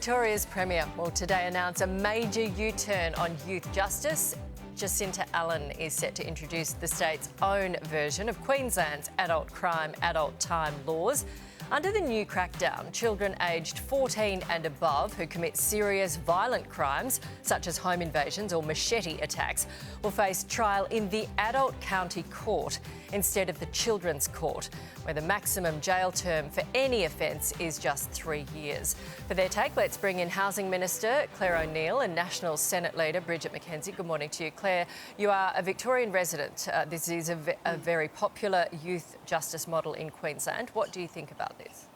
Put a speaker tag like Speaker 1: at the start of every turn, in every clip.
Speaker 1: Victoria's Premier will today announce a major U-turn on youth justice. Jacinta Allen is set to introduce the state's own version of Queensland's adult crime, adult time laws. Under the new crackdown, children aged 14 and above who commit serious violent crimes, such as home invasions or machete attacks, will face trial in the adult county court instead of the children's court, where the maximum jail term for any offence is just 3 years. For their take, let's bring in Housing Minister Claire O'Neil and National Senate Leader Bridget McKenzie. Good morning to you. Claire, you are a Victorian resident. This is a very popular youth justice model in Queensland. What do you think about this?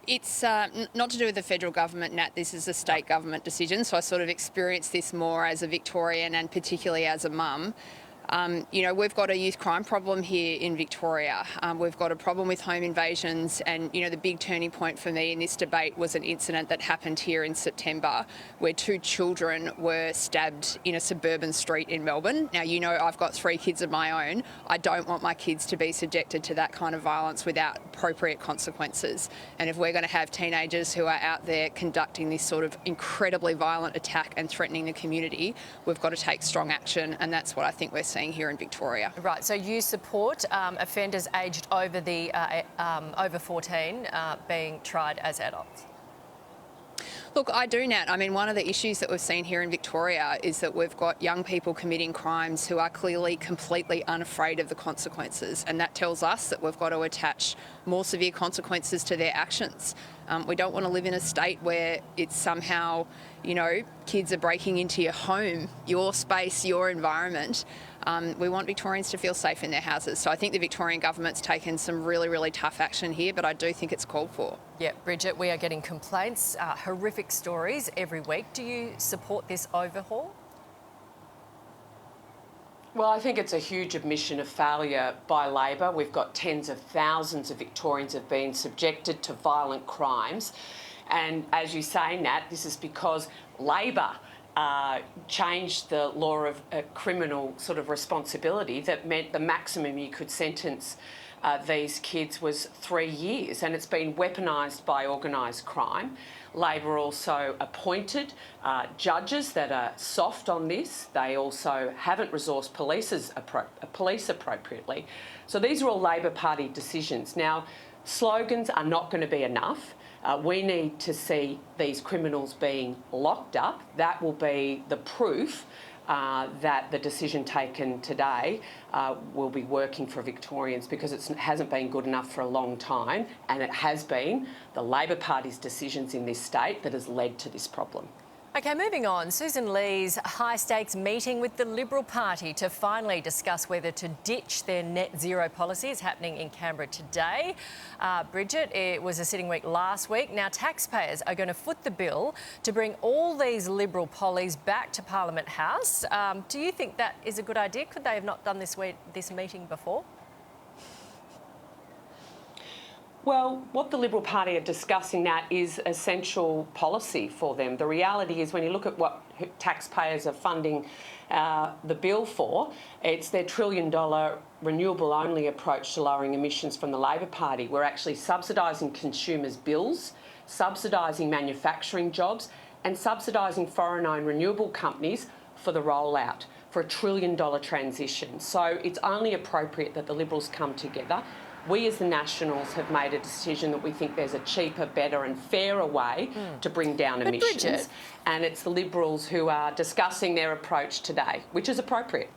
Speaker 2: It's not to do with the federal government, Nat. This is a state government decision, so I sort of experienced this more as a Victorian and particularly as a mum. We've got a youth crime problem here in Victoria. We've got a problem with home invasions, and, the big turning point for me in this debate was an incident that happened here in September where 2 children were stabbed in a suburban street in Melbourne. Now, I've got 3 kids of my own. I don't want my kids to be subjected to that kind of violence without appropriate consequences. And if we're going to have teenagers who are out there conducting this sort of incredibly violent attack and threatening the community, we've got to take strong action, and that's what I think we're seeing here in Victoria.
Speaker 1: Right, so you support offenders aged over over 14 being tried as adults?
Speaker 2: Look, I do, Nat. I mean, one of the issues that we've seen here in Victoria is that we've got young people committing crimes who are clearly completely unafraid of the consequences, and that tells us that we've got to attach more severe consequences to their actions. We don't want to live in a state where it's somehow, kids are breaking into your home, your space, your environment. We want Victorians to feel safe in their houses. So I think the Victorian government's taken some really, really tough action here, but I do think it's called for.
Speaker 1: Yeah, Bridget, we are getting complaints, horrific stories every week. Do you support this overhaul?
Speaker 3: Well, I think it's a huge admission of failure by Labor. We've got tens of thousands of Victorians have been subjected to violent crimes. And as you say, Nat, this is because Labor changed the law of criminal sort of responsibility that meant the maximum you could sentence these kids was 3 years, and it's been weaponised by organised crime. Labor also appointed judges that are soft on this. They also haven't resourced police appropriately. So these are all Labor Party decisions. Now, slogans are not going to be enough. We need to see these criminals being locked up. That will be the proof that the decision taken today will be working for Victorians, because it hasn't been good enough for a long time, and it has been the Labor Party's decisions in this state that has led to this problem.
Speaker 1: OK, moving on. Susan Lee's high-stakes meeting with the Liberal Party to finally discuss whether to ditch their net zero policy is happening in Canberra today. Bridget, it was a sitting week last week. Now, taxpayers are going to foot the bill to bring all these Liberal pollies back to Parliament House. Do you think that is a good idea? Could they have not done this meeting before?
Speaker 3: Well, what the Liberal Party are discussing now is essential policy for them. The reality is, when you look at what taxpayers are funding the bill for, it's their $1 trillion renewable-only approach to lowering emissions from the Labor Party. We're actually subsidising consumers' bills, subsidising manufacturing jobs, and subsidising foreign-owned renewable companies for the rollout, for a $1 trillion transition. So it's only appropriate that the Liberals come together. We as the Nationals have made a decision that we think there's a cheaper, better and fairer way to bring down emissions.
Speaker 1: Bridget,
Speaker 3: and it's the Liberals who are discussing their approach today, which is appropriate.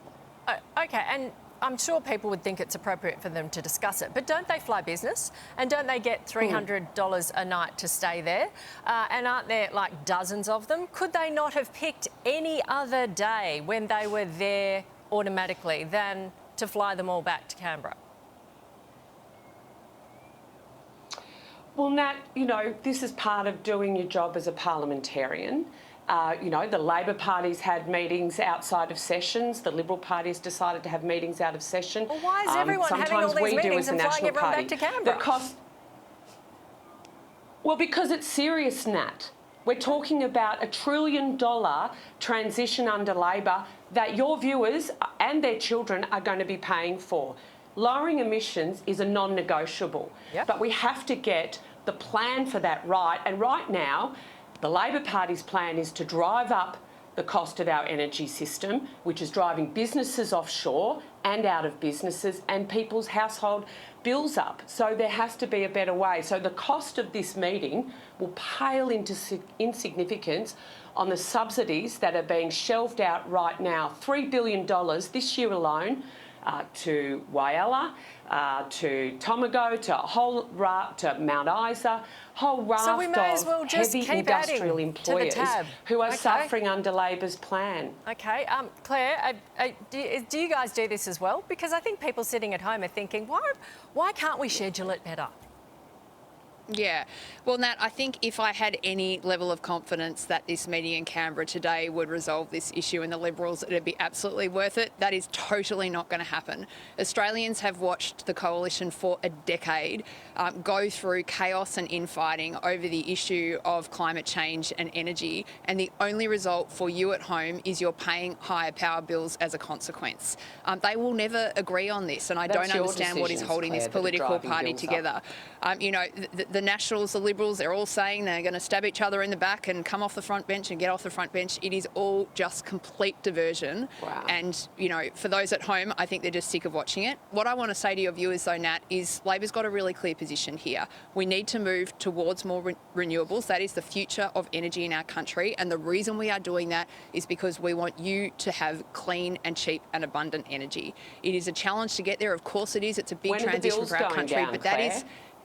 Speaker 1: OK, and I'm sure people would think it's appropriate for them to discuss it, but don't they fly business? And don't they get $300 a night to stay there? And aren't there like dozens of them? Could they not have picked any other day when they were there automatically than to fly them all back to Canberra?
Speaker 3: Well, Nat, this is part of doing your job as a parliamentarian. The Labor Party's had meetings outside of sessions. The Liberal Party's decided to have meetings out of session.
Speaker 1: Well, why is everyone having all these meetings and flying everyone back to Canberra?
Speaker 3: Well, because it's serious, Nat. We're talking about a $1 trillion transition under Labor that your viewers and their children are going to be paying for. Lowering emissions is a non-negotiable, but we have to get the plan for that right. And right now, the Labor Party's plan is to drive up the cost of our energy system, which is driving businesses offshore and out of businesses and people's household bills up. So there has to be a better way. So the cost of this meeting will pale into insignificance on the subsidies that are being shelved out right now. $3 billion this year alone to Whyalla, to Tomago, to Mount Isa, whole raft
Speaker 1: so we may as well
Speaker 3: of
Speaker 1: just
Speaker 3: heavy
Speaker 1: keep
Speaker 3: industrial
Speaker 1: adding
Speaker 3: employers
Speaker 1: to the tab.
Speaker 3: who are
Speaker 1: Okay.
Speaker 3: suffering under Labor's plan.
Speaker 1: Okay, Claire, do you guys do this as well? Because I think people sitting at home are thinking, why can't we schedule it better?
Speaker 2: Yeah. Well, Nat, I think if I had any level of confidence that this meeting in Canberra today would resolve this issue and the Liberals, it'd be absolutely worth it. That is totally not going to happen. Australians have watched the Coalition for a decade go through chaos and infighting over the issue of climate change and energy, and the only result for you at home is you're paying higher power bills as a consequence. They will never agree on this, and I
Speaker 3: That's
Speaker 2: don't
Speaker 3: your
Speaker 2: understand what is
Speaker 3: decisions,
Speaker 2: holding
Speaker 3: Claire,
Speaker 2: this
Speaker 3: that are
Speaker 2: political
Speaker 3: driving
Speaker 2: party
Speaker 3: bills
Speaker 2: together. You know, the Nationals, the Liberals, they're all saying they're going to stab each other in the back and come off the front bench and get off the front bench. It is all just complete diversion.
Speaker 3: Wow.
Speaker 2: And, you know, for those at home, I think they're just sick of watching it. What I want to say to your viewers, though, Nat, is Labor's got a really clear position here. We need to move towards more renewables. That is the future of energy in our country. And the reason we are doing that is because we want you to have clean and cheap and abundant energy. It is a challenge to get there. Of course it is. It's a big transition for our country.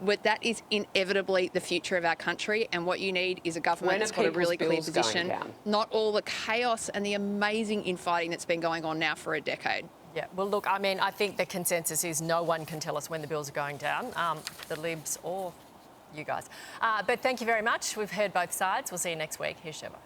Speaker 2: But that is inevitably the future of our country, and what you need is a government that's got a really clear position, not all the chaos and the amazing infighting that's been going on now for a decade.
Speaker 1: Yeah, well, look, I mean, I think the consensus is no one can tell us when the bills are going down, the Libs or you guys. But thank you very much. We've heard both sides. We'll see you next week. Here's Sheva.